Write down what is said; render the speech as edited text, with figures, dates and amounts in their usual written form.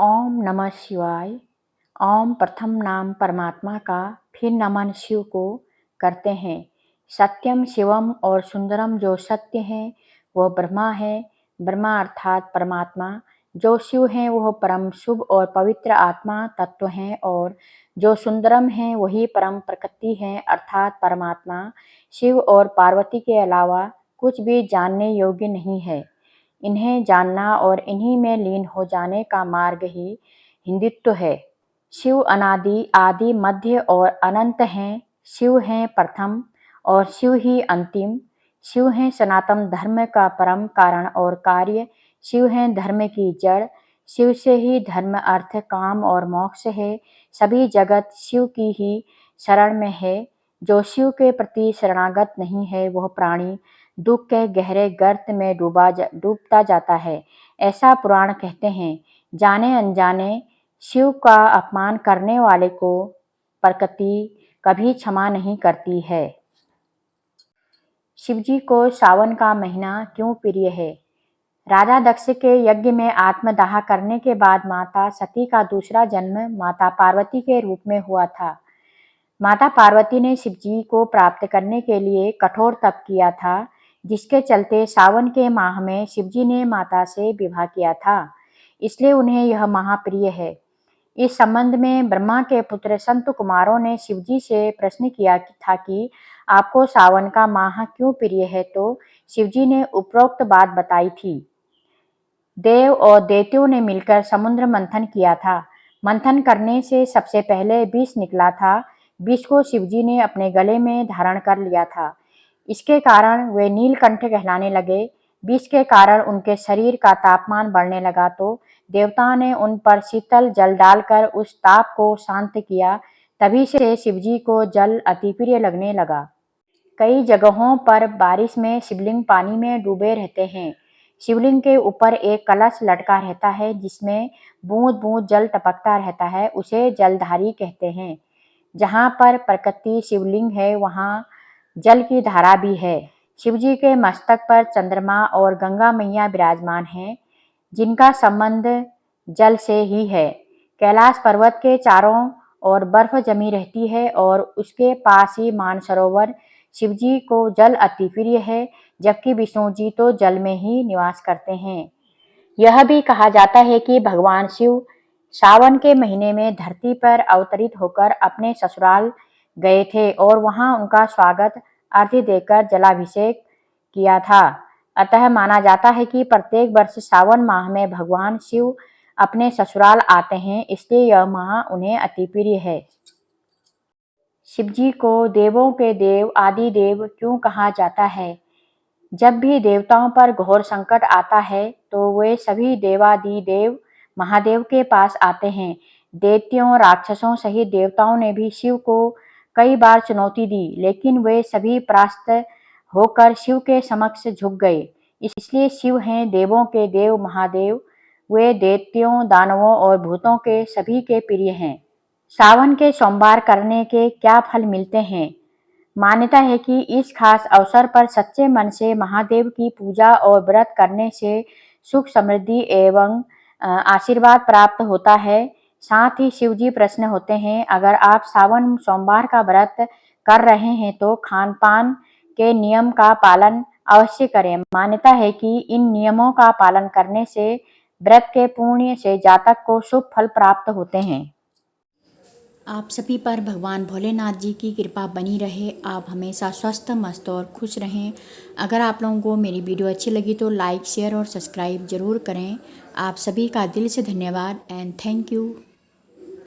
ओम नमः शिवाय। ओम प्रथम नाम परमात्मा का, फिर नमन शिव को करते हैं। सत्यम शिवम और सुंदरम, जो सत्य है वह ब्रह्मा है। ब्रह्मा अर्थात परमात्मा। जो शिव हैं वह परम शुभ और पवित्र आत्मा तत्व हैं, और जो सुंदरम है वही परम प्रकृति है अर्थात परमात्मा। शिव और पार्वती के अलावा कुछ भी जानने योग्य नहीं है। इन्हें जानना और इन्हीं में लीन हो जाने का मार्ग ही हिंदुत्व है। शिव अनादि, आदि, मध्य और अनंत हैं। शिव हैं प्रथम और शिव ही अंतिम। शिव हैं सनातन धर्म का परम कारण और कार्य। शिव हैं धर्म की जड़। शिव से ही धर्म, अर्थ, काम और मोक्ष है। सभी जगत शिव की ही शरण में है। जो शिव के प्रति शरणागत नहीं है वह प्राणी दुख के गहरे गर्त में डूबता जाता है, ऐसा पुराण कहते हैं। जाने अनजाने शिव का अपमान करने वाले को प्रकृति कभी क्षमा नहीं करती है। शिवजी को सावन का महीना क्यों प्रिय है? राजा दक्ष के यज्ञ में आत्मदाह करने के बाद माता सती का दूसरा जन्म माता पार्वती के रूप में हुआ था। माता पार्वती ने शिवजी को प्राप्त करने के लिए कठोर तप किया था, जिसके चलते सावन के माह में शिवजी ने माता से विवाह किया था, इसलिए उन्हें यह माह प्रिय है। इस संबंध में ब्रह्मा के पुत्र संत कुमारों ने शिवजी से प्रश्न किया था कि आपको सावन का माह क्यों प्रिय है, तो शिवजी ने उपरोक्त बात बताई थी। देव और देवताओं ने मिलकर समुद्र मंथन किया था। मंथन करने से सबसे पहले विष निकला था। विष को शिवजी ने अपने गले में धारण कर लिया था। इसके कारण वे नीलकंठ कहलाने लगे। विष के कारण उनके शरीर का तापमान बढ़ने लगा, तो देवताओं ने उन पर शीतल जल डालकर उस ताप को शांत किया। तभी से शिवजी को जल अति प्रिय लगने लगा। कई जगहों पर बारिश में शिवलिंग पानी में डूबे रहते हैं। शिवलिंग के ऊपर एक कलश लटका रहता है, जिसमें बूंद बूंद जल टपकता रहता है। उसे जलधारी कहते हैं। जहाँ पर प्रकृति शिवलिंग है वहाँ जल की धारा भी है। शिवजी के मस्तक पर चंद्रमा और गंगा मैया विराजमान हैं, जिनका संबंध जल से ही है। कैलाश पर्वत के चारों ओर बर्फ जमी रहती है और उसके पास ही मानसरोवर। शिवजी को जल अति प्रिय है, जबकि विष्णु जी तो जल में ही निवास करते हैं। यह भी कहा जाता है कि भगवान शिव सावन के महीने में धरती पर अवतरित होकर अपने ससुराल गए थे और वहां उनका स्वागत अर्घ्य देकर जलाभिषेक किया था। अतः माना जाता है कि प्रत्येक वर्ष सावन माह में भगवान शिव अपने ससुराल आते हैं, इसलिए यह माह उन्हें अति प्रिय है। शिवजी को देवों के देव, आदि देव क्यों कहा जाता है? जब भी देवताओं पर घोर संकट आता है तो वे सभी देवादिदेव महादेव के पास आते हैं। दैत्यों, राक्षसों सहित देवताओं ने भी शिव को कई बार चुनौती दी, लेकिन वे सभी परास्त होकर शिव के समक्ष झुक गए। इसलिए शिव हैं देवों के देव महादेव। वे दैत्यों, दानवों और भूतों के सभी के प्रिय हैं। सावन के सोमवार करने के क्या फल मिलते हैं? मान्यता है कि इस खास अवसर पर सच्चे मन से महादेव की पूजा और व्रत करने से सुख, समृद्धि एवं आशीर्वाद प्राप्त होता है। साथ ही शिवजी प्रसन्न होते हैं। अगर आप सावन सोमवार का व्रत कर रहे हैं तो खान पान के नियम का पालन अवश्य करें। मान्यता है कि इन नियमों का पालन करने से व्रत के पुण्य से जातक को शुभ फल प्राप्त होते हैं। आप सभी पर भगवान भोलेनाथ जी की कृपा बनी रहे। आप हमेशा स्वस्थ, मस्त और खुश रहें। अगर आप लोगों को मेरी वीडियो अच्छी लगी तो लाइक, शेयर और सब्सक्राइब जरूर करें। आप सभी का दिल से धन्यवाद एंड थैंक यू।